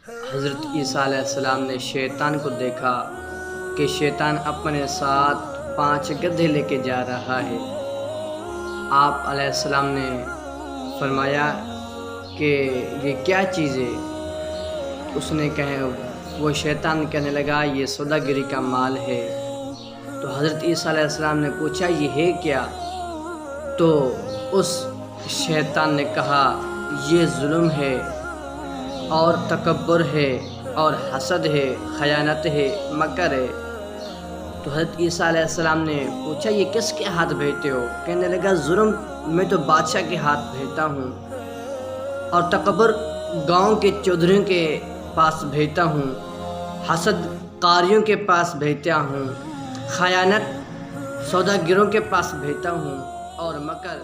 حضرت عیسیٰ علیہ السلام نے شیطان کو دیکھا کہ شیطان اپنے ساتھ 5 گدھے لے کے جا رہا ہے۔ آپ علیہ السلام نے فرمایا کہ یہ کیا چیز ہے؟ اس نے وہ شیطان کہنے لگا یہ سوداگری کا مال ہے۔ تو حضرت عیسیٰ علیہ السلام نے پوچھا یہ ہے کیا؟ تو اس شیطان نے کہا یہ ظلم ہے اور تکبر ہے اور حسد ہے، خیانت ہے، مکر ہے۔ تو حضرت عیسیٰ علیہ السلام نے پوچھا یہ کس کے ہاتھ بھیجتے ہو؟ کہنے لگا ظلم میں تو بادشاہ کے ہاتھ بھیجتا ہوں، اور تکبر گاؤں کے چودھریوں کے پاس بھیجتا ہوں، حسد قاریوں کے پاس بھیجتا ہوں، خیانت سوداگروں کے پاس بھیجتا ہوں، اور مکر